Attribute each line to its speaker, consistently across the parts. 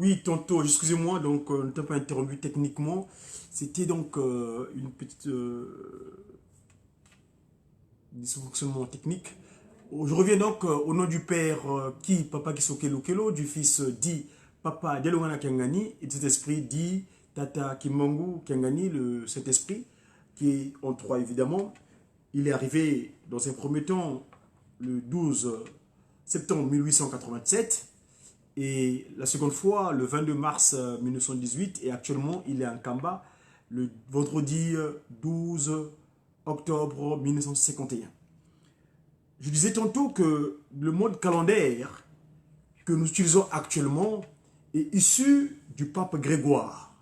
Speaker 1: Oui, tantôt, excusez-moi, donc on n'était pas interrompu techniquement. C'était donc une petite dysfonctionnement technique. Je reviens donc au nom du père qui, Papa Kisokelo Kelo, du fils dit Papa Delongana Kangani, et de cet esprit dit Tata Kimangu Kangani, le Saint-Esprit, qui est en trois évidemment. Il est arrivé dans un premier temps le 12 septembre 1887 et la seconde fois le 22 mars 1918 et actuellement il est en Kamba le vendredi 12 octobre 1951. Je disais tantôt que le mode calendaire que nous utilisons actuellement est issu du pape Grégoire.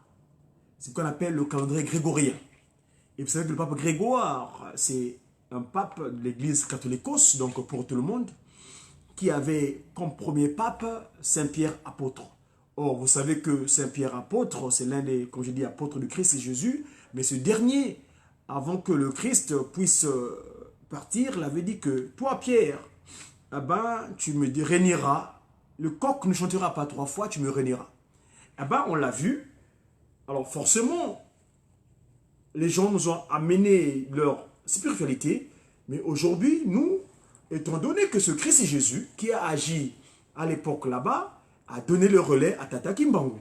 Speaker 1: C'est ce qu'on appelle le calendrier grégorien. Et vous savez que le pape Grégoire, c'est un pape de l'église catholicos, donc pour tout le monde, qui avait comme premier pape Saint-Pierre apôtre. Or, vous savez que Saint-Pierre apôtre, c'est l'un des, comme je dis, apôtres du Christ et Jésus, mais ce dernier, avant que le Christ puisse partir, l'avait dit que toi, Pierre, eh ben, tu me régneras, le coq ne chantera pas 3 fois, tu me régneras. Eh ben, on l'a vu. Alors, forcément, les gens nous ont amené leur spiritualité, mais aujourd'hui, nous, étant donné que ce Christ et Jésus, qui a agi à l'époque là-bas, a donné le relais à Tata Kimbangu.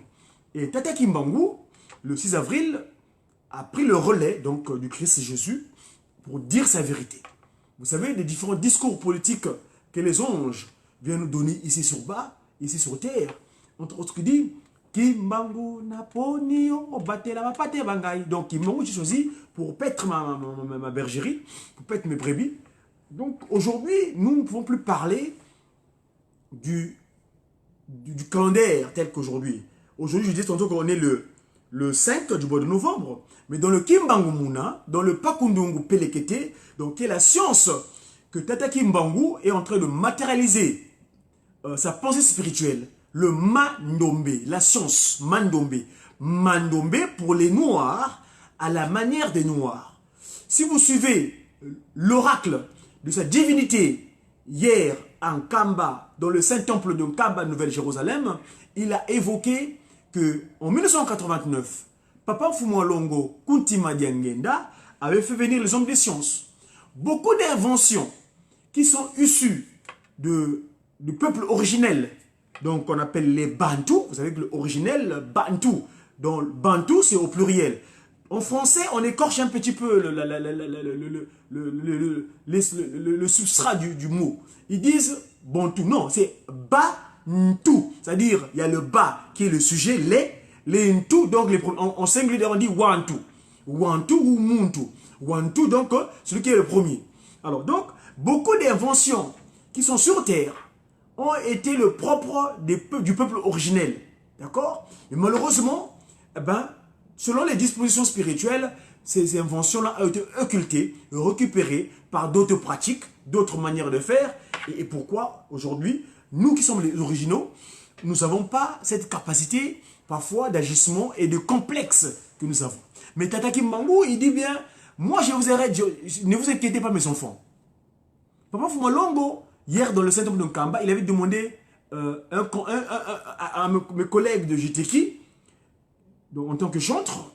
Speaker 1: Et Tata Kimbangu, le 6 avril, a pris le relais donc, du Christ et Jésus pour dire sa vérité. Vous savez, les différents discours politiques que les anges viennent nous donner ici sur bas, ici sur terre, entre autres qui dit Kimbangu Naponio, Obatela Pate Bangai. Donc Kimbangu, j'ai choisi pour paître ma bergerie, pour paître mes brebis. Donc aujourd'hui, nous ne pouvons plus parler du calendaire tel qu'aujourd'hui. Aujourd'hui, je dis tantôt qu'on est le 5 du mois de novembre. Mais dans le Kimbangu Muna, dans le Pakundungu Pelekete, donc qui est la science que Tata Kimbangu est en train de matérialiser sa pensée spirituelle, le Mandombe, la science Mandombe. Mandombe pour les Noirs, à la manière des Noirs. Si vous suivez l'oracle de sa divinité hier en Kamba, dans le Saint-Temple de Kamba, Nouvelle-Jérusalem, il a évoqué que en 1989, Papa Fumwalongo Kuntima Diangenda avait fait venir les hommes des sciences. Beaucoup d'inventions qui sont issues du peuple originel, donc on appelle les Bantous, vous savez que l'originel, Bantou, donc Bantou c'est au pluriel. En français, on écorche un petit peu le substrat du mot. Ils disent Bantou, non, c'est Bantou, c'est-à-dire il y a le Ba qui est le sujet, les Ntou, donc en singulier on dit Wantu, Wantu ou Muntu, Wantu donc celui qui est le premier. Alors donc, beaucoup d'inventions qui sont sur Terre ont été le propre du peuple originel. D'accord? Mais malheureusement, eh ben, selon les dispositions spirituelles, ces inventions-là ont été occultées, récupérées par d'autres pratiques, d'autres manières de faire. Et pourquoi aujourd'hui, nous qui sommes les originaux, nous n'avons pas cette capacité parfois d'agissement et de complexe que nous avons. Mais Tata Kimbangu, il dit bien, moi je vous arrête, ne vous inquiétez pas mes enfants. Papa Fumalongo, hier dans le Saint-Temple de Kamba, il avait demandé à mes collègues de JTK, en tant que chantre,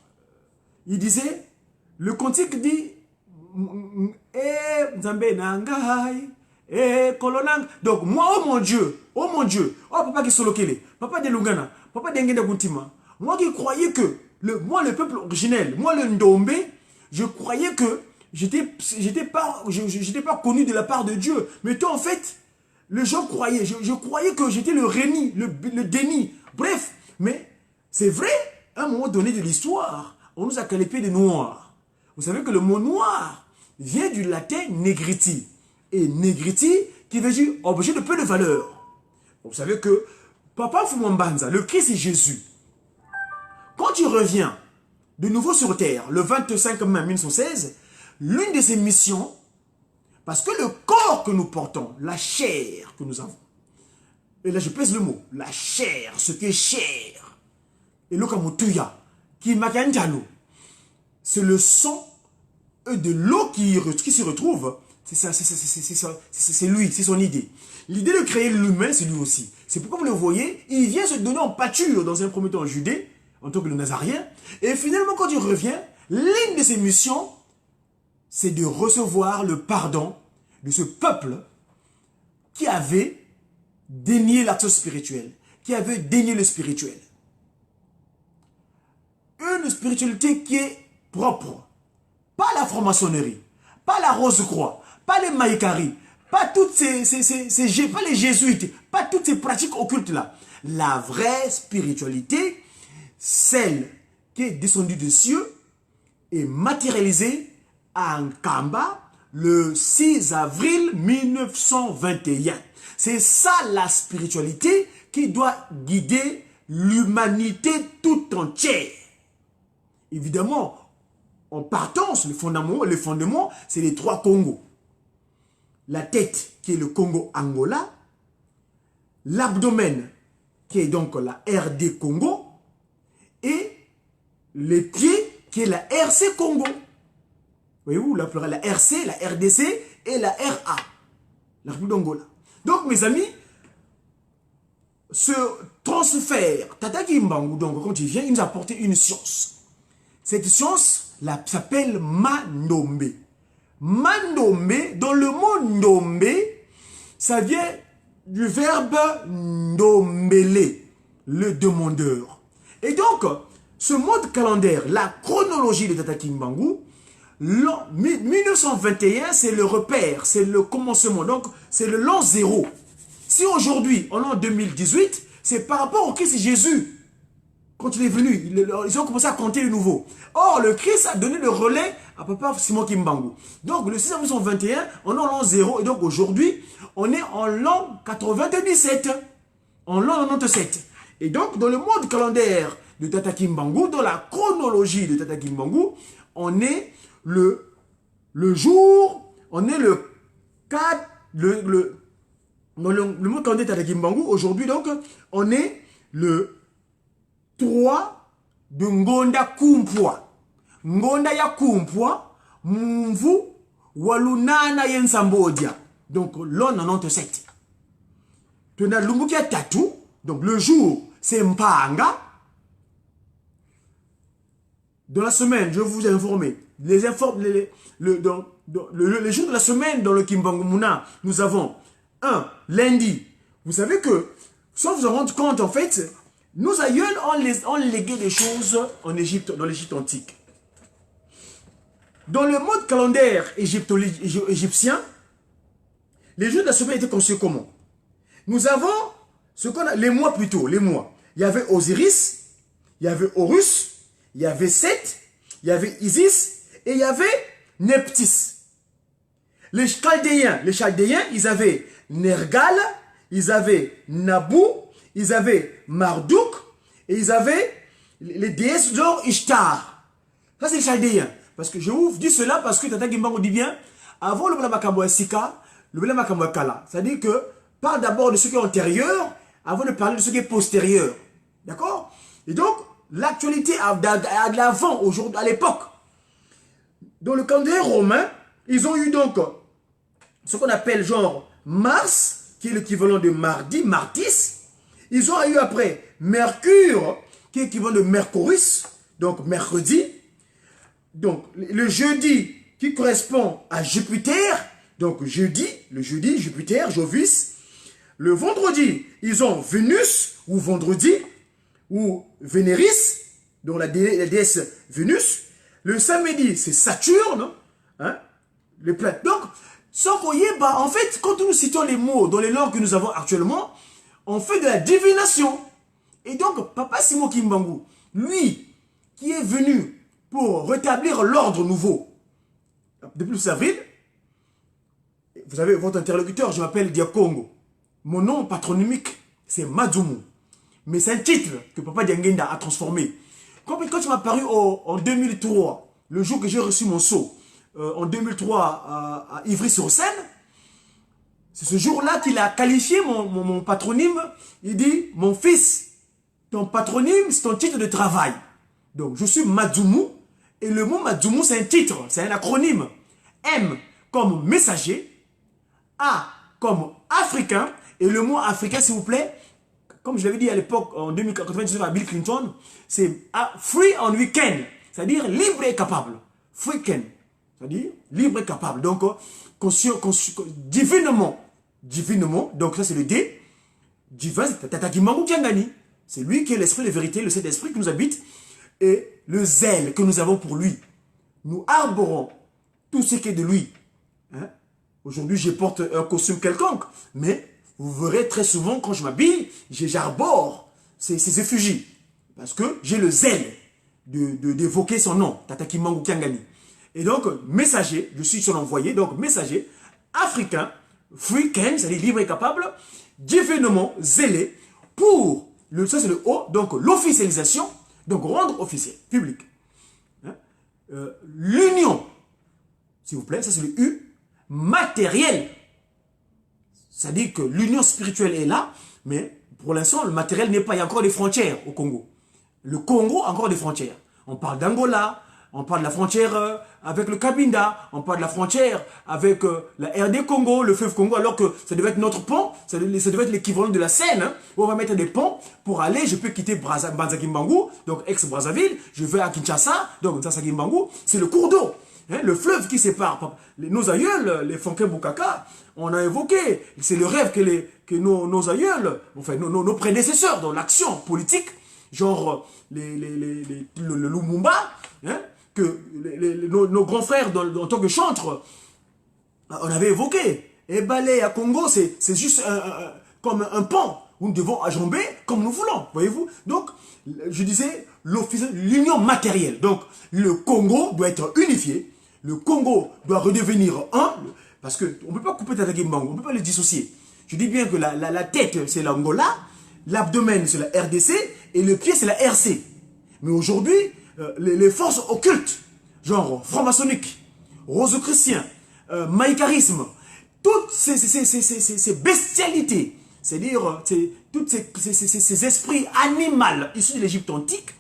Speaker 1: il disait, le cantique dit, donc moi, oh mon Dieu, oh papa qui solokele, papa de Lungana, papa d'Engenda Guntima, moi qui croyais que, moi le peuple originel, moi le Ndombe, je croyais que j'étais pas connu de la part de Dieu. Mais toi en fait, les gens croyaient, je croyais que j'étais le reni, le déni. Bref, mais c'est vrai, à un moment donné de l'histoire, on nous a qualifié de noirs. Vous savez que le mot noir vient du latin negriti. Et negriti qui veut dire objet de peu de valeur. Vous savez que Papa Fumwambanza, le Christ et Jésus, quand il revient de nouveau sur terre, le 25 mai 1916, l'une de ses missions, parce que le corps que nous portons, la chair que nous avons, et là je pèse le mot, la chair, ce qui est chair, et l'okamutuya, qui est makanjalo, c'est le sang de l'eau qui s'y retrouve, C'est ça, c'est lui, c'est son idée. L'idée de créer l'humain, c'est lui aussi. C'est pourquoi vous le voyez, il vient se donner en pâture dans un premier temps en Judée, en tant que le Nazarien. Et finalement, quand il revient, l'une de ses missions, c'est de recevoir le pardon de ce peuple qui avait dénié l'action spirituelle, qui avait dénié le spirituel. Une spiritualité qui est propre. Pas la franc-maçonnerie, pas la Rose-Croix, pas les Maïkari, pas toutes pas les jésuites, pas toutes ces pratiques occultes-là. La vraie spiritualité, celle qui est descendue des cieux et matérialisée à Nkamba le 6 avril 1921. C'est ça la spiritualité qui doit guider l'humanité toute entière. Évidemment, en partance, le fondement, c'est les 3 Congos. La tête, qui est le Congo-Angola, l'abdomen, qui est donc la RD Congo, et les pieds, qui est la RC Congo. Voyez-vous, la RC, la RDC et la RA, la République d'Angola. Donc, mes amis, ce transfert, Tata Kimbangu, donc, quand il vient, il nous a apporté une science. Cette science s'appelle Mandombe. Mandombe, dans le mot Ndombe, ça vient du verbe Ndombele, le demandeur. Et donc, ce mode calendaire, la chronologie de Tata Kimbangu, 1921, c'est le repère, c'est le commencement, donc c'est le l'an 0. Si aujourd'hui, en l'an 2018, c'est par rapport au Christ Jésus. Quand il est venu, ils ont commencé à compter de nouveau. Or, le Christ a donné le relais à Papa Simon Kimbangu. Donc, le 6 1921, on est en l'an 0. Et donc, aujourd'hui, on est en l'an 97. En l'an 97. Et donc, dans le mode calendaire de Tata Kimbangu, dans la chronologie de Tata Kimbangu, on est le jour, on est le 4, dans le mode calendaire de Tata Kimbangu, aujourd'hui, donc, on est le 3 de Ngonda Kumpwa. Ngonda ya Kumpwa, Mvu, Walunana Yensambodia. Donc, l'an 97. Tu as Lumbukia Tatou, donc le jour, c'est Mpanga. Dans la semaine, je vais vous informer. Les jours de la semaine dans le Kimbangu Muna, nous avons lundi. Vous savez que, sans vous en rendre compte, en fait, nos aïeuls ont légué des choses en Égypte, dans l'Égypte antique. Dans le mode calendaire égyptien, les jours de la semaine étaient conçus comment? Nous avons ce qu'on a, les mois plutôt, les mois. Il y avait Osiris, il y avait Horus, il y avait Seth, il y avait Isis et il y avait Neptis. Les Chaldéens, ils avaient Nergal, ils avaient Nabu, ils avaient Marduk et ils avaient les déesses d'or Ishtar. Ça, c'est les Chaldéens. Parce que je vous dis cela parce que Tata Kimbangu dit bien, avant le Blamakambo Sika, le Blamakambo Kala. C'est-à-dire que parle d'abord de ce qui est antérieur avant de parler de ce qui est postérieur. D'accord? Et donc, l'actualité a de l'avant, aujourd'hui, à l'époque. Dans le calendrier romain, ils ont eu donc ce qu'on appelle genre Mars, qui est l'équivalent de mardi, Martis. Ils ont eu après Mercure, qui est l'équivalent de Mercurus, donc mercredi. Donc le jeudi, qui correspond à Jupiter, donc jeudi, le jeudi, Jupiter, Jovis. Le vendredi, ils ont Vénus, ou vendredi, ou Vénéris, donc la déesse Vénus. Le samedi, c'est Saturne, hein, les planètes. Donc, sans qu'on y ait, bah, en fait, quand nous citons les mots dans les langues que nous avons actuellement, on fait de la divination. Et donc, Papa Simon Kimbangu, lui, qui est venu pour rétablir l'ordre nouveau, depuis le 6 avril, vous avez votre interlocuteur, je m'appelle Diakongo. Mon nom patronymique, c'est Madzumu. Mais c'est un titre que Papa Diangenda a transformé. Quand il m'a apparu en 2003, le jour que j'ai reçu mon sceau, en 2003 à Ivry-sur-Seine, c'est ce jour-là qu'il a qualifié mon patronyme. Il dit, mon fils, ton patronyme, c'est ton titre de travail. Donc, je suis Madzumu. Et le mot Madzumu, c'est un titre, c'est un acronyme. M comme messager, A comme africain, et le mot africain, s'il vous plaît, comme je l'avais dit à l'époque, en 2099 à Bill Clinton, c'est free on weekend, c'est-à-dire libre et capable. Free can, c'est-à-dire libre et capable. Donc, divinement, donc ça c'est le D, divin, c'est Tata Kimbangu Kiangani. C'est lui qui est l'esprit de vérité, le Saint-Esprit qui nous habite, et le zèle que nous avons pour lui. Nous arborons tout ce qui est de lui. Hein? Aujourd'hui, je porte un costume quelconque, mais vous verrez très souvent quand je m'habille, j'arbore ces effigies. Parce que j'ai le zèle d'évoquer son nom, Tata Kimbangu Kiangani. Et donc, messager, je suis son envoyé, donc messager, africain, free can, c'est-à-dire libre et capable, divinement zélé, pour, ça c'est le O, donc l'officialisation, donc rendre officiel, public. Hein? L'union, s'il vous plaît, ça c'est le U, matériel. C'est-à-dire que l'union spirituelle est là, mais pour l'instant, le matériel n'est pas, il y a encore des frontières au Congo. Le Congo a encore des frontières. On parle d'Angola, on parle de la frontière avec le Cabinda, on parle de la frontière avec la RD Congo, le fleuve Congo, alors que ça devait être notre pont, ça devait être l'équivalent de la Seine, hein, où on va mettre des ponts pour aller, je peux quitter Banza-Kimbangu, donc ex-Brazzaville, je vais à Kinshasa, donc Banza-Kimbangu, c'est le cours d'eau, hein, le fleuve qui sépare. Nos aïeuls, les Fonké Boukaka, on a évoqué, c'est le rêve que nos aïeuls, enfin nos prédécesseurs dans l'action politique, genre le Lumumba, hein, que nos grands frères en tant que chantres, on avait évoqué. Et Balé à Congo, c'est juste comme un pont où nous devons ajamber comme nous voulons, voyez-vous. Donc, je disais, l'union matérielle. Donc, le Congo doit être unifié, le Congo doit redevenir un, parce qu'on ne peut pas couper Tata Kimbangu, on ne peut pas le dissocier. Je dis bien que la tête, c'est l'Angola, l'abdomen, c'est la RDC, et le pied, c'est la RC. Mais aujourd'hui, les forces occultes, genre franc-maçonnique, rose-chrétien, maïcarisme, toutes ces bestialités, c'est-à-dire tous ces esprits animaux issus de l'Égypte antique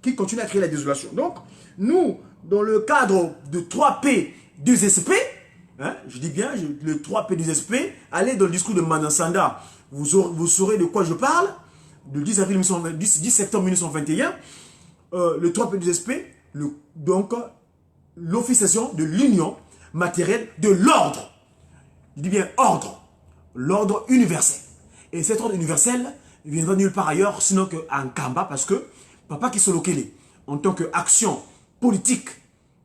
Speaker 1: qui continuent à créer la désolation. Donc, nous, dans le cadre de 3P, 2SP, hein, je dis bien, le 3P, 2SP, allez dans le discours de Manansanda, vous saurez de quoi je parle, le 10 septembre 1921, le 3P, 2SP, donc l'officiation de l'union matérielle de l'ordre. Je dis bien ordre. L'ordre universel. Et cet ordre universel ne viendra nulle part ailleurs, sinon qu'en Kamba, parce que Papa Kisolokele, en tant qu'action politique,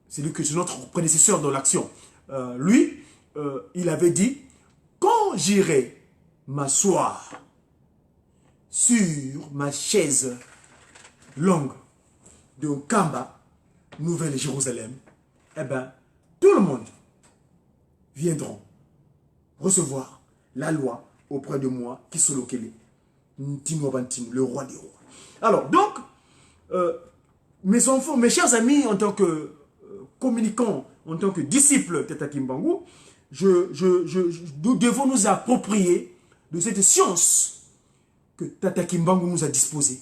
Speaker 1: c'est notre prédécesseur dans l'action, lui, il avait dit, quand j'irai m'asseoir sur ma chaise longue de Kamba, Nouvelle-Jérusalem, eh bien, tout le monde viendront recevoir la loi auprès de moi, Kisolokele, le roi des rois. Alors, donc, mes enfants, mes chers amis, en tant que communicants, en tant que disciples de Tata Kimbangu, nous devons nous approprier de cette science que Tata Kimbangu nous a disposée.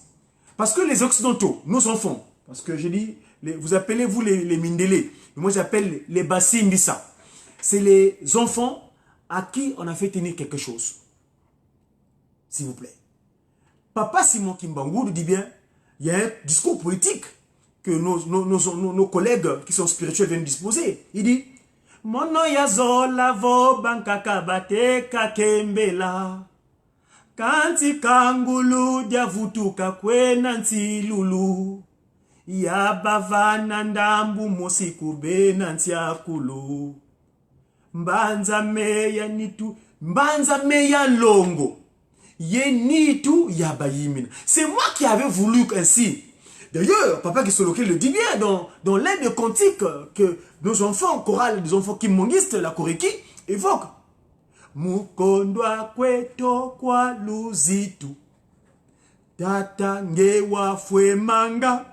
Speaker 1: Parce que les Occidentaux, nos enfants, parce que je dis, vous appelez-vous les Mindélé, moi j'appelle les Bassimbissa. C'est les enfants à qui on a fait tenir quelque chose. S'il vous plaît. Papa Simon Kimbangu nous dit bien, il y a un discours politique que nos collègues qui sont spirituels viennent disposer. Il dit, Mono yazola vo bankaka bateka kembela. Kanti kangulu diavutuka kwena ntilulu. Yabavana ndambu mosiku bena ntiakulu. Mbanza meya nitu, mbanza meya longo. Yenitu yabayimina. C'est moi qui avais voulu ainsi. D'ailleurs, Papa Kisolokele le dit bien dans l'aide de cantiques que nos enfants, chorales des enfants kimongistes, la Koreki, évoquent. Mukondwa kweto kwa luzitu. Tata ngewa fwe manga.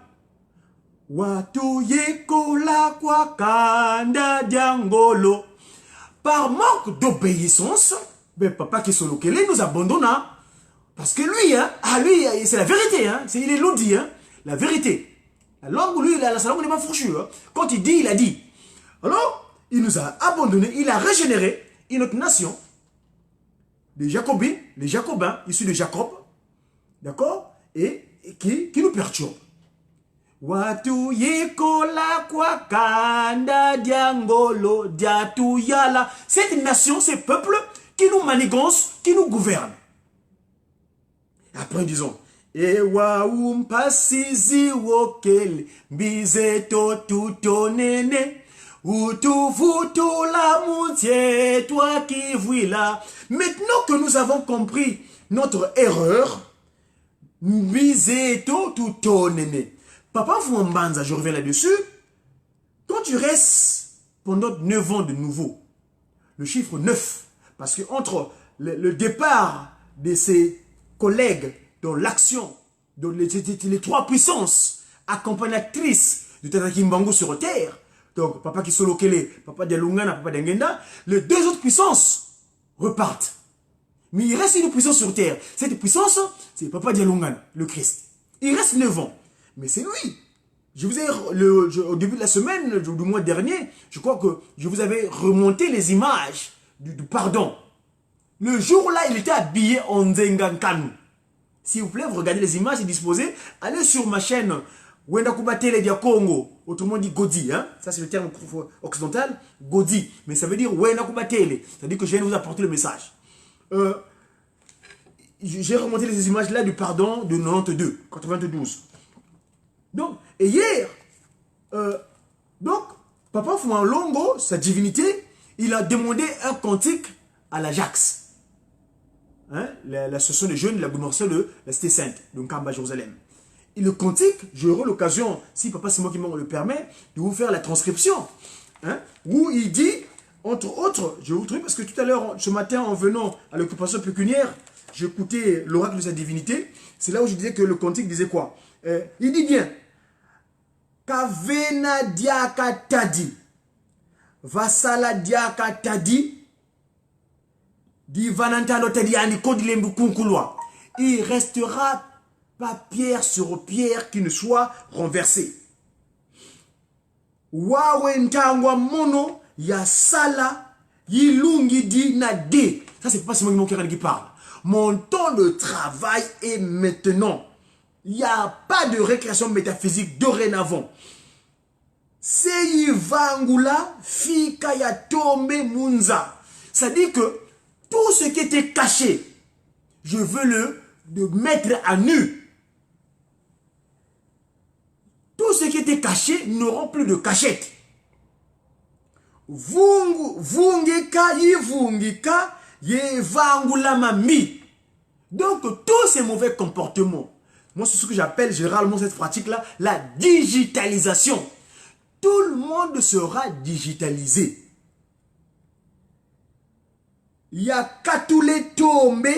Speaker 1: Watu yekola kwa kanda diangolo. Par manque d'obéissance, ben Papa Kisolokele nous abandonna. Parce que lui, hein, c'est la vérité, hein, il est l'audit, hein, la vérité. La langue, lui, sa langue n'est pas fourchue. Hein. Quand il dit, il a dit. Alors, il nous a abandonnés, il a régénéré une autre nation, les Jacobins, issus de Jacob, d'accord, et qui nous perturbent. Watu yekola kwa kanda diangolo diatuyala. Cette nation, ces peuples qui nous manigancent, qui nous gouvernent. Après, disons, Ewa umpasizi wokele, bizeto tutonene, utuvutu la moutié, toi qui vuila. Maintenant que nous avons compris notre erreur, bizeto tutonene. Papa Fouambanza, je reviens là-dessus. Quand tu restes pendant 9 ans de nouveau, le chiffre 9, parce que entre le départ de ses collègues dans l'action, dans les 3 puissances accompagnatrices de Tata Kimbangu sur terre, donc Papa Kisolokele, Papa Dialungana, Papa Dengenda, les 2 autres puissances repartent. Mais il reste une puissance sur terre. Cette puissance, c'est Papa Dialungana, le Christ. Il reste 9 ans. Mais c'est lui. Je vous ai, au début de la semaine, du mois dernier, je crois que je vous avais remonté les images du pardon. Le jour-là, il était habillé en Nzengankanu. S'il vous plaît, vous regardez les images disposées. Allez sur ma chaîne Wenda Kubatele Dia Congo. Autrement dit Godi. Hein? Ça, c'est le terme occidental. Godi. Mais ça veut dire Wenda Kubatele. C'est-à-dire que je viens de vous apporter le message. J'ai remonté les images là du pardon de 92. Donc, et hier, Papa Fouan-Longo, sa divinité, il a demandé un cantique à l'Ajax. Hein, l'association des jeunes de la Gouvernement de la Cité Sainte, de Nkamba, Jérusalem. Et le cantique, j'aurai l'occasion, si Papa Simon qui me le permet, de vous faire la transcription. Hein, où il dit, entre autres, je vais vous trouver, parce que tout à l'heure, ce matin, en venant à l'occupation pécuniaire, j'écoutais l'oracle de sa divinité. C'est là où je disais que le cantique disait quoi? Il dit bien, Kavena diaka tadi, vasala diaka tadi, di vanantano tadi anikodlembu kunkulwa. Il restera pas pierre sur pierre qui ne soit renversée. Wawentangwa mono ya sala yilungi di na de. Ça c'est pas seulement mon cœur qui parle. Mon temps de travail est maintenant. Il n'y a pas de récréation métaphysique dorénavant. Seivangula fika ya tombe munza. Ça dit que tout ce qui était caché, je veux le mettre à nu. Tout ce qui était caché n'aura plus de cachette. Vungika yivungika yevangula mami. Donc tous ces mauvais comportements, moi, c'est ce que j'appelle généralement cette pratique-là, la digitalisation. Tout le monde sera digitalisé. Yakatule tombe,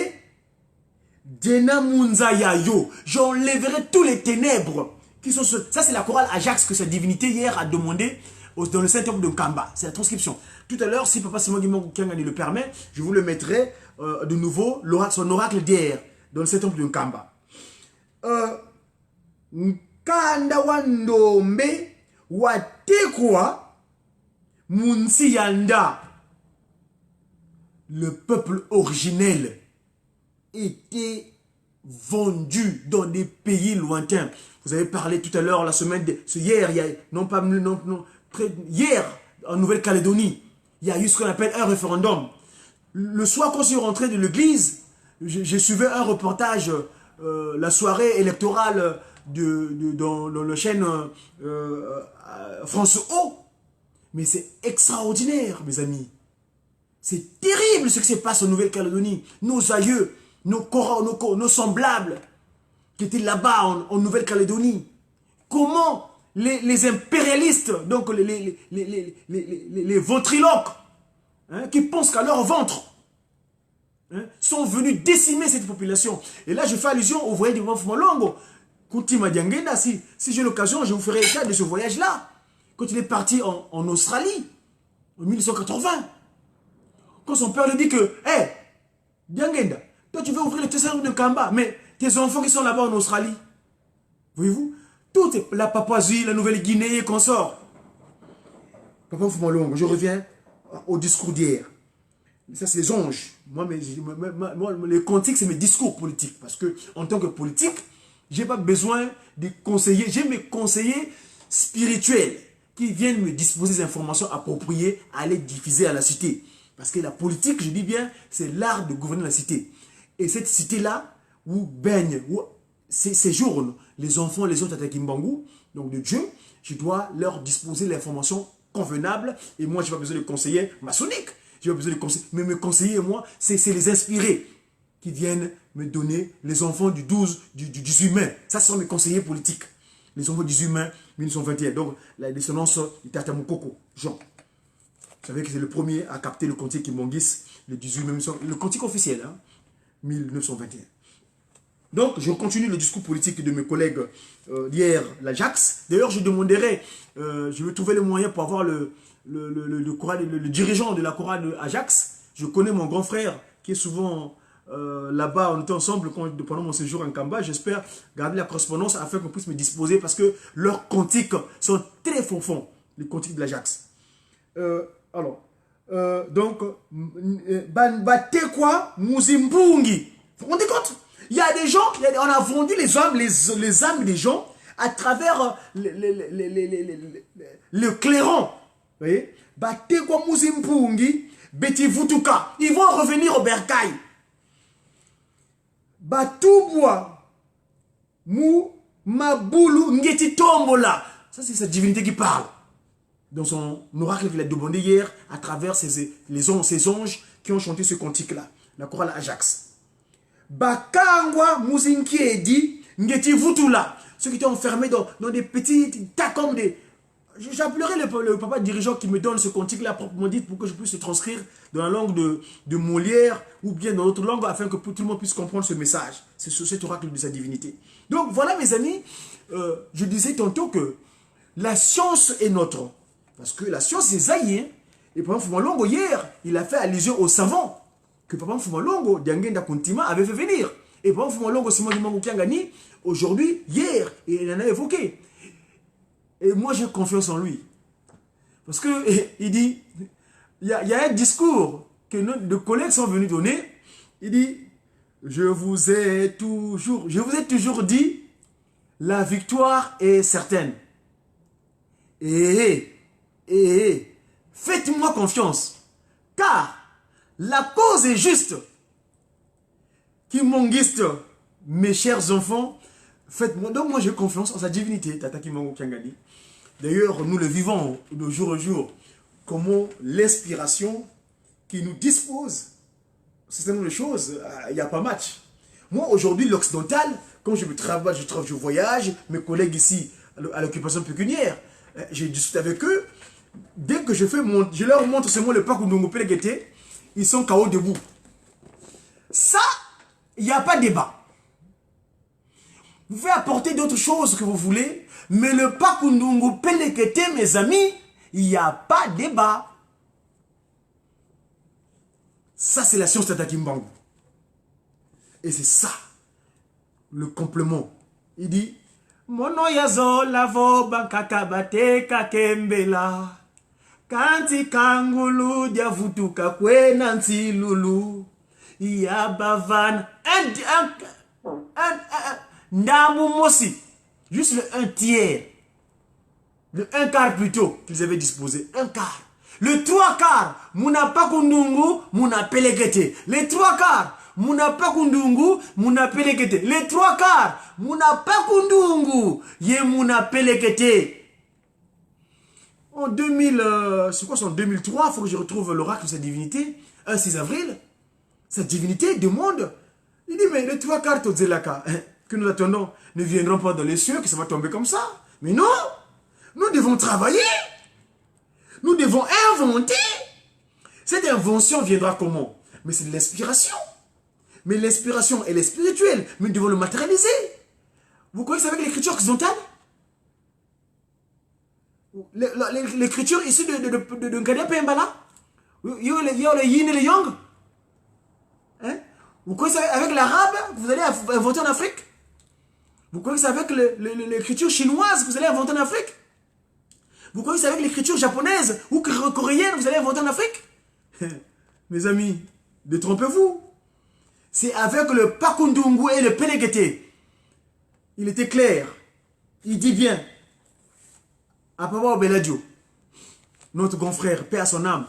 Speaker 1: dena munza yayo. J'enlèverai tous les ténèbres qui sont sur... Ça, c'est la chorale Ajax que sa divinité hier a demandé dans le Saint-Temple de Nkamba. C'est la transcription. Tout à l'heure, si Papa Simon Guimon Kangani le permet, je vous le mettrai de nouveau, son oracle d'hier, dans le Saint-Temple de Nkamba. Nkanda wandombe watekwa munsi yanda. Le peuple originel était vendu dans des pays lointains. Vous avez parlé tout à l'heure, la semaine de hier, il y a, hier en Nouvelle-Calédonie, il y a eu ce qu'on appelle un référendum. Le soir, quand je suis rentré de l'église, j'ai suivi un reportage, la soirée électorale dans la chaîne France O. Mais c'est extraordinaire, mes amis. C'est terrible ce qui se passe en Nouvelle-Calédonie. Nos aïeux, nos semblables qui étaient là-bas en Nouvelle-Calédonie. Comment les impérialistes, donc les ventriloques, hein, qui pensent qu'à leur ventre, hein, sont venus décimer cette population. Et là, je fais allusion au voyage de Mafoumalongo. Si j'ai l'occasion, je vous ferai état de ce voyage-là. Quand il est parti en Australie, en 1980. Quand son père lui dit que, hé, Diangenda, toi tu veux ouvrir le tessin de Kamba, mais tes enfants qui sont là-bas en Australie, voyez-vous, toute la Papouasie, la Nouvelle-Guinée et consorts, Papa Fumalongo, je reviens au discours d'hier. Ça, c'est les anges. Moi, les cantiques, c'est mes discours politiques. Parce que, en tant que politique, je n'ai pas besoin de conseillers. J'ai mes conseillers spirituels qui viennent me disposer des informations appropriées à les diffuser à la cité. Parce que la politique, je dis bien, c'est l'art de gouverner la cité. Et cette cité-là, où baignent, où séjournent les enfants, les autres Tatakimbangu, donc de Dieu, je dois leur disposer l'information convenable. Et moi, je n'ai pas besoin de conseillers maçonniques. Je n'ai pas besoin de conseillers. Mais mes conseillers, moi, c'est les inspirés qui viennent me donner les enfants du 18 mai. Ça, ce sont mes conseillers politiques. Les enfants du 18 mai 1921. Donc, la descendance du Tatamukoko, Jean. Vous savez que c'est le premier à capter le cantique Kimbangis, le 18 mai, le cantique officiel, hein, 1921. Donc, je continue le discours politique de mes collègues d'hier, l'Ajax. D'ailleurs, je demanderai, je vais trouver le moyen pour avoir le dirigeant de la chorale de Ajax. Je connais mon grand frère qui est souvent là-bas, on était ensemble pendant mon séjour en Kamba. J'espère garder la correspondance afin qu'on puisse me disposer parce que leurs cantiques sont très profonds, les cantiques de l'Ajax. Donc, Batekwa Muzimpungi. Vous vous rendez compte? Il y a des gens, on a vendu les âmes des gens à travers le clairon. Vous voyez? Batekwa Muzimpungi, Beti Vutuka. Ils vont revenir au bercail. Batubwa Mu Mabulu Ngeti Tombola. Ça, c'est sa divinité qui parle. Dans son oracle qu'il a demandé hier, à travers ces anges qui ont chanté ce cantique-là, la chorale Ajax. Bakangwa Muzinkiedi Ngeti Vutula. Ceux qui étaient enfermés dans des petits tas comme des... J'appellerai le papa dirigeant qui me donne ce cantique-là proprement dit pour que je puisse le transcrire dans la langue de Molière ou bien dans notre langue afin que tout le monde puisse comprendre ce message. C'est cet oracle de sa divinité. Donc voilà mes amis, je disais tantôt que la science est notre. Parce que la science c'est Zaïe. Et Papa Fumalongo hier, il a fait allusion aux savants que Papa Fumalongo, Diangenda Kuntima, avait fait venir. Et Papa Fumalongo, Simon Dimango Kiangani, aujourd'hui, hier, il en a évoqué. Et moi, j'ai confiance en lui. Parce qu'il dit, il y a un discours que nos collègues sont venus donner. Il dit, je vous ai toujours dit, la victoire est certaine. Et faites-moi confiance. Car la cause est juste. Kimbangiste, mes chers enfants, faites-moi. Donc moi, j'ai confiance en sa divinité, Tata Kimango Kiangani. D'ailleurs, nous le vivons de jour en jour. Comment l'inspiration qui nous dispose, c'est certain de choses, il n'y a pas match. Moi, aujourd'hui, l'occidental, quand je me travaille, je voyage, mes collègues ici, à l'occupation pécuniaire, je discute avec eux. Dès que je leur montre seulement le parc où nous Péléguété, ils sont KO debout. Ça, il n'y a pas de débat. Vous pouvez apporter d'autres choses que vous voulez, mais le Pakundungu Pelekete, mes amis, il n'y a pas de débat. Ça, c'est la science Tata Kimbangu. Et c'est ça, le complément. Il dit, Mono yazo lavo bankakabate kakembela. Kanti kangulu diavutuka kwena ntilulu. Yabavan. Ndamu Mossi, juste le 1 tiers, le 1 quart plutôt qu'ils avaient disposé, 1 quart. Le 3 quarts, Muna Pakundungu, Muna Pelegete. Les 3 quarts, Muna Pakundungu, Muna Pelegete. Les 3 quarts, Muna Pakundungu, Ye Muna Pelegete. En 2000, c'est quoi, c'est en 2003, il faut que je retrouve l'oracle de sa divinité, un 6 avril, sa divinité demande, il dit, mais les 3 quarts, Todzelaka, que nous attendons ne viendront pas dans les cieux, que ça va tomber comme ça. Mais non, nous devons travailler. Nous devons inventer. Cette invention viendra comment? Mais c'est de l'inspiration. Mais l'inspiration, elle est spirituelle. Mais nous devons le matérialiser. Vous connaissez avec l'écriture occidentale? L'écriture issue de Nkadia Pembala? Il y a le yin et le yang. Hein? Vous connaissez avec l'arabe, vous allez inventer en Afrique? Vous connaissez avec l'écriture chinoise que vous allez inventer en Afrique? Vous croyez que c'est avec l'écriture japonaise ou coréenne vous allez inventer en Afrique? Mes amis, détrompez-vous. C'est avec le Pakundungu et le Pelekete. Il était clair. Il dit bien. À Papa Beladio, notre grand frère, paix à son âme.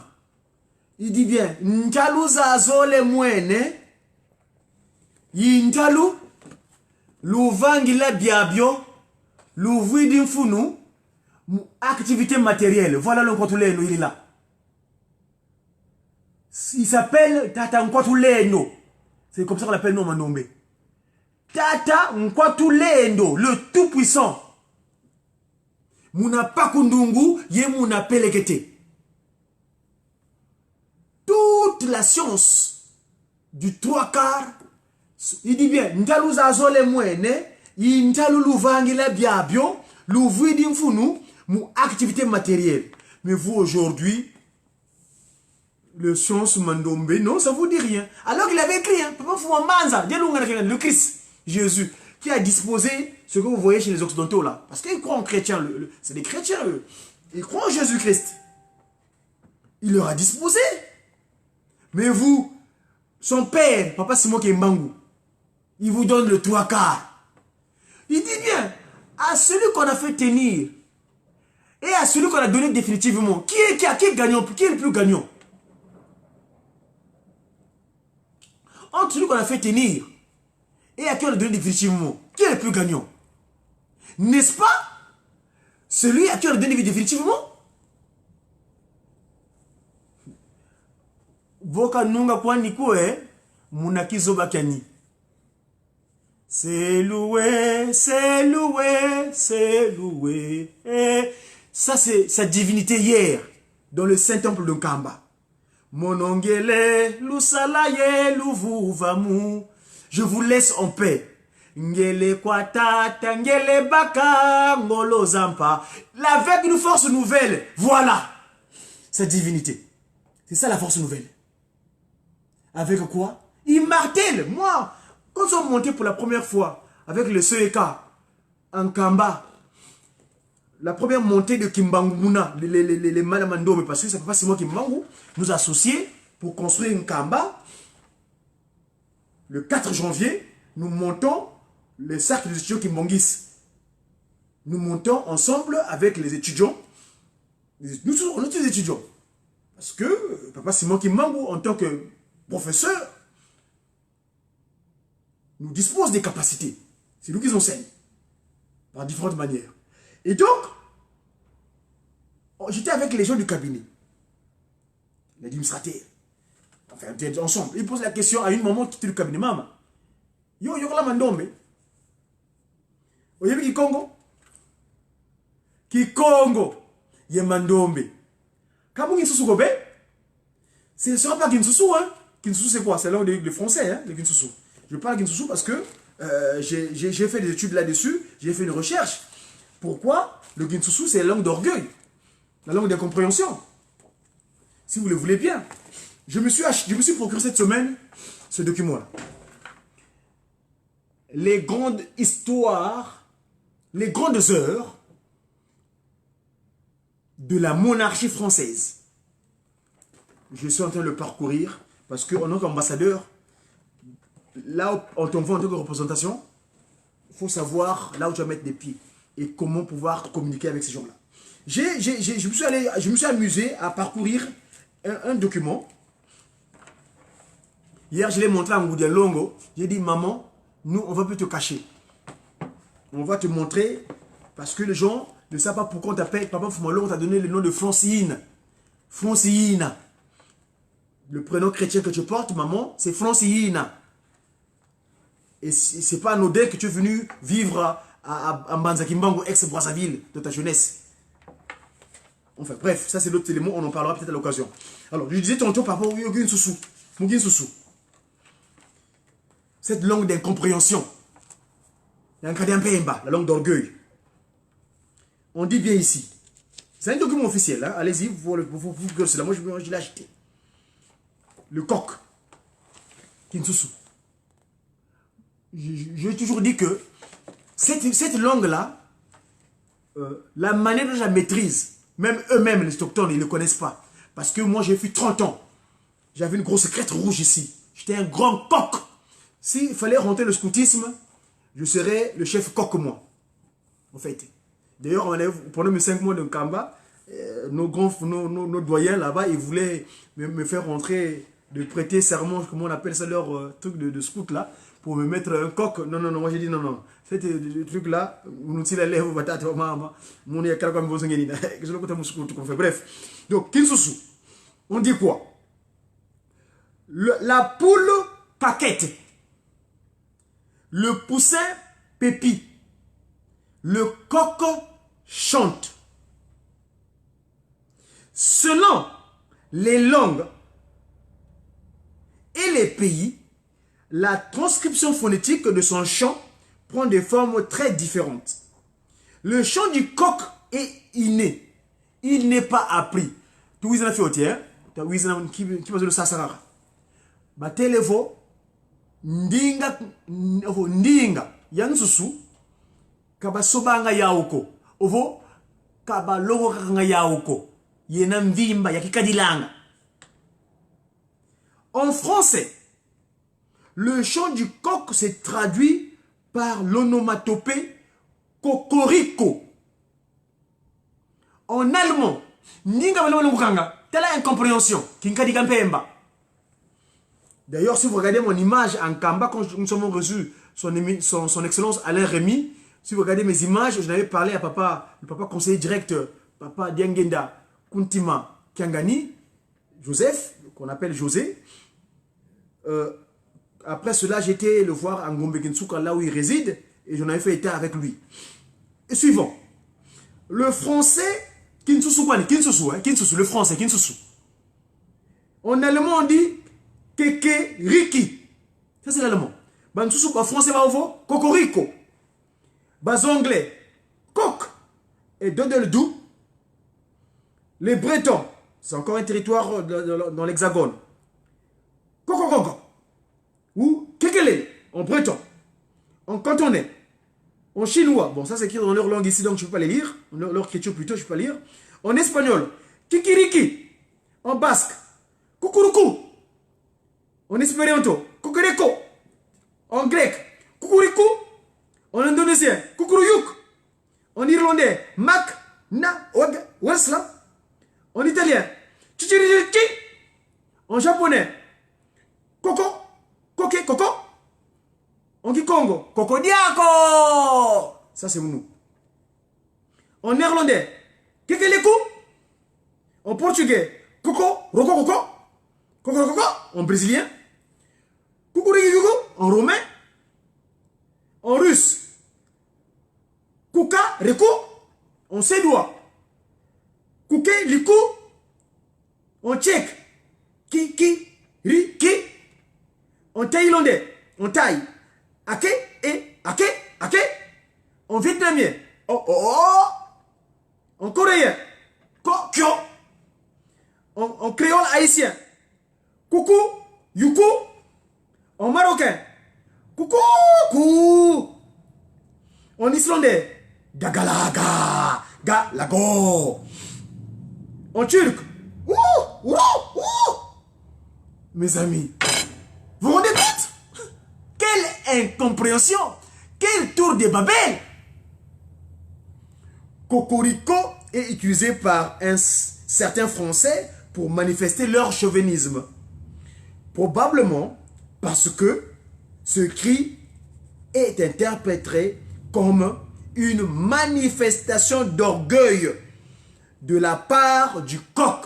Speaker 1: Il dit bien. Ntalu zazole mwene. Yintalu. Louvangila biabio. Louvidi mfunu. Activité matérielle. Voilà le Nkotuleno, il est là. Il s'appelle Tata Nkotuleno. C'est comme ça qu'on l'appelle nous Manombe. Tata Nkotuleno, le tout-puissant. Muna Pakundungu, ye muna Pelekete. Toute la science du trois quarts, il dit bien, Ntalu zazole mwene, Yintalu louvangila biabio, louvidi mfunu, mu activité matérielle. Mais vous aujourd'hui, le science Mandombe, non, ça vous dit rien. Alors qu'il avait écrit, hein, le Christ, Jésus, qui a disposé ce que vous voyez chez les Occidentaux là. Parce qu'ils croient en chrétiens, c'est des chrétiens eux. Ils croient en Jésus-Christ. Il leur a disposé. Mais vous, son père, Papa Simon Kimbangu, il vous donne le trois quarts. Il dit bien, à celui qu'on a fait tenir, et à celui qu'on a donné définitivement, qui est gagnant, qui est le plus gagnant? Entre celui qu'on a fait tenir et à qui on a donné définitivement, qui est le plus gagnant? N'est-ce pas celui à qui on a donné définitivement? Voka nunga kwa nikoe, munakizo bakani. C'est loué, c'est loué, c'est loué. Ça, c'est sa divinité hier, dans le Saint-Temple de Nkamba. Monongele, lusalaye, luvuvamu. Je vous laisse en paix. Ngele kwatata, ngele baka, ngolo zampa. Avec une force nouvelle, voilà sa divinité. C'est ça la force nouvelle. Avec quoi? Il martèle. Moi, quand ils sont montés pour la première fois avec le CEK en Kamba, la première montée de Kimbanguna, les Malamandombe, parce que c'est pas Simon Kimbangu, nous associés pour construire une Kamba. Le 4 janvier, nous montons le cercle des étudiants Kimbangis. Nous montons ensemble avec les étudiants. Nous sommes tous étudiants. Parce que Papa Simon Kimbangu, en tant que professeur, nous dispose des capacités. C'est nous qui enseignent. Par différentes manières. Et donc, j'étais avec les gens du cabinet. L'administrateur. Enfin, on était ensemble. Ils posent la question à une maman qui était du cabinet. Maman, yo la mandombe. Oyebi ki Congo? Ki Congo. Ye mandombe. Kamu Kinsusu gobe? Ce ne sera pas Kinsusu, hein? Kinsusu, c'est quoi? C'est là le français, hein? Le Kinsusu. Je parle Kinsusu parce que j'ai fait des études là-dessus. J'ai fait une recherche. Pourquoi? Le Kinsusu, c'est la langue d'orgueil. La langue d'incompréhension. Si vous le voulez bien. Je me suis procuré cette semaine ce document-là. Les grandes histoires, les grandes heures de la monarchie française. Je suis en train de le parcourir parce qu'en tant qu'ambassadeur, là où on t'envoie en tant que représentation, il faut savoir là où tu vas mettre des pieds et comment pouvoir communiquer avec ces gens-là. Je me suis amusé à parcourir un document. Hier, je l'ai montré à Ngoudia Longo. J'ai dit, maman, nous, on ne va plus te cacher. On va te montrer parce que les gens ne savent pas pourquoi on t'appelle. Papa Fumalo, on t'a donné le nom de Francine. Francine. Le prénom chrétien que tu portes, maman, c'est Francine. Et ce n'est pas anodin que tu es venu vivre à Mbanza-Kimbangu, ex-Brazzaville, de ta jeunesse. Enfin, bref, ça c'est l'autre élément, on en parlera peut-être à l'occasion. Alors, je disais tantôt par rapport au Yogin Soussou. Mugin Soussou. Cette langue d'incompréhension. La langue d'orgueil. On dit bien ici. C'est un document officiel, hein? Allez-y, vous là. Moi, je l'ai acheté. Le coq. Kinsusu. J'ai toujours dit que cette langue-là, la manière dont je la maîtrise, Même eux-mêmes, les autochtones, ils ne le connaissent pas. Parce que moi, j'ai fait 30 ans. J'avais une grosse crête rouge ici. J'étais un grand coq. S'il fallait rentrer le scoutisme, je serais le chef coq, moi. En fait. D'ailleurs, pendant mes 5 mois de Kamba, nos doyens là-bas, ils voulaient me faire rentrer, de prêter serment, comment on appelle ça, leur truc de scout là, pour me mettre un coq. Non, non, non, moi j'ai dit non, non. C'était le truc là, bref. Donc, Kinsusu, on dit quoi? La poule paquette, le poussin pépi, le coq chante. Selon les langues et les pays, la transcription phonétique de son chant prend des formes très différentes. Le chant du coq est inné. Il n'est pas appris. Tu vois, il y a qui passe le sasara. Batelefo, ndinga, yansusu, kaba sobanga yaoko. Ovo, kaba logo kanga yaoko. Yenam vimba, yakikadilanga. En français, le chant du coq se traduit par l'onomatopée cocorico. En allemand, ndinga baloma kanga, telle incompréhension, kinkadiga mpemba. D'ailleurs, si vous regardez mon image en Kamba, quand nous sommes reçus son excellence Alain Rémy, si vous regardez mes images, je n'avais parlé à papa, le papa conseiller direct, papa Diangenda Kuntima Kiangani, Joseph, qu'on appelle José. Après cela, j'étais le voir à Ngombe Kinsuka, là où il réside, et j'en avais fait état avec lui. Et suivant. Le français, Kinsusu, le français, Kinsusu. En allemand, on dit Keke Riki. Ça, c'est l'allemand. Bansusu, en français, Cocorico. Bas anglais, Coq. Et Dodeldou. Les Bretons, c'est encore un territoire dans l'Hexagone. Coco. Ou Kekele, en breton. En cantonais. En chinois. Bon, ça c'est écrit dans leur langue ici, donc je ne peux pas les lire. Leur quechua plutôt, je ne peux pas lire. En espagnol, Kikiriki. En basque, Kukuruku. En espéranto, Kukureko. En grec, Kukuriku. En indonésien, Kukuruyuk. En irlandais, Mak, Na, Og, Wesla. En italien, Chichiriki. En japonais, Koko, Koke, Koko. En Kikongo, Kokodiako. Ça c'est nous. En néerlandais, Kekeleku. En portugais, Koko, Roko, Koko. Koko, Koko. En brésilien, Kukuriyuko. En romain. En russe, Kuka, Reko. En suédois, Kuke, Liku. En tchèque, Ki, Ri, Ki. En thaïlandais, en thaï, Ake et Ake. En vietnamien, Oh. En coréen, Kyo. En créole haïtien, Coucou, Yuku. En marocain, Coucou. En islandais, Gagalaga, Galago. En turc, Ouh. Mes amis, vous vous rendez compte? Quelle incompréhension! Quel tour de Babel! Cocorico est utilisé par certains Français pour manifester leur chauvinisme. Probablement parce que ce cri est interprété comme une manifestation d'orgueil de la part du coq.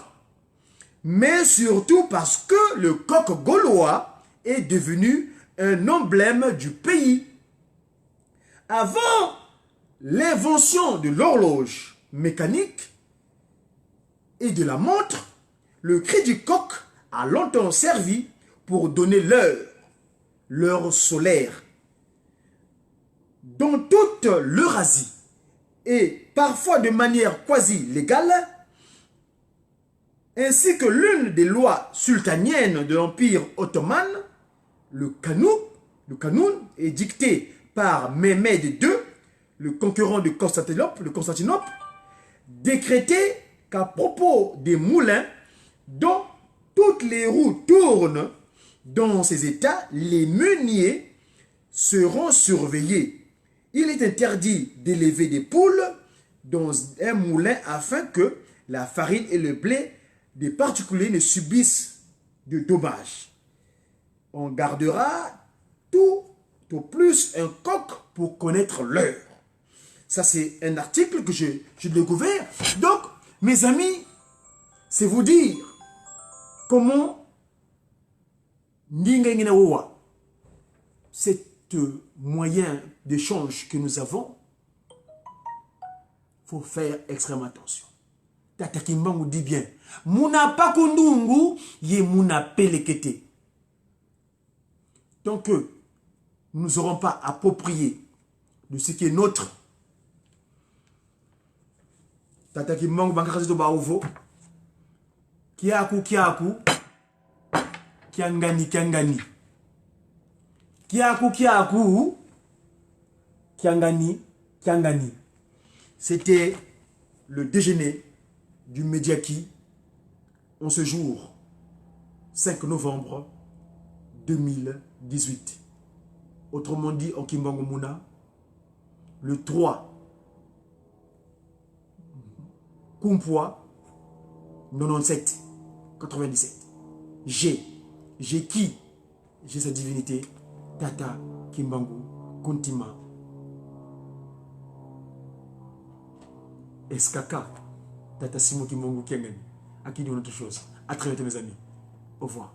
Speaker 1: Mais surtout parce que le coq gaulois est devenu un emblème du pays. Avant l'invention de l'horloge mécanique et de la montre, le cri du coq a longtemps servi pour donner l'heure solaire. Dans toute l'Eurasie, et parfois de manière quasi légale, ainsi que l'une des lois sultaniennes de l'Empire ottoman, le Kanun est dicté par Mehmed II, le conquérant de Constantinople, décrété qu'à propos des moulins dont toutes les roues tournent dans ces états, les meuniers seront surveillés. Il est interdit d'élever des poules dans un moulin afin que la farine et le blé des particuliers ne subissent de dommages. On gardera tout au plus un coq pour connaître l'heure. Ça, c'est un article que j'ai découvert. Donc, mes amis, c'est vous dire comment cet moyen d'échange que nous avons, il faut faire extrêmement attention. Tata Kimbangu dit bien, Muna Pakundungu, ye Muna Pelekete. Tant que nous ne serons pas appropriés de ce qui est nôtre, Tata Kimbangu Bankazito Baouvo, Kiaku, Kiangani, Kiaku, Kiangani. C'était le déjeuner du Mediaki en ce jour 5 novembre 2018. Autrement dit, en Kimbangu Muna, le 3 Kumpwa 97 97. J'ai qui? J'ai sa divinité, Tata Kimbangu Kuntima SKK, Tata Simo Kimbangu Kiangani. À qui dit autre chose? À très bientôt mes amis. Au revoir.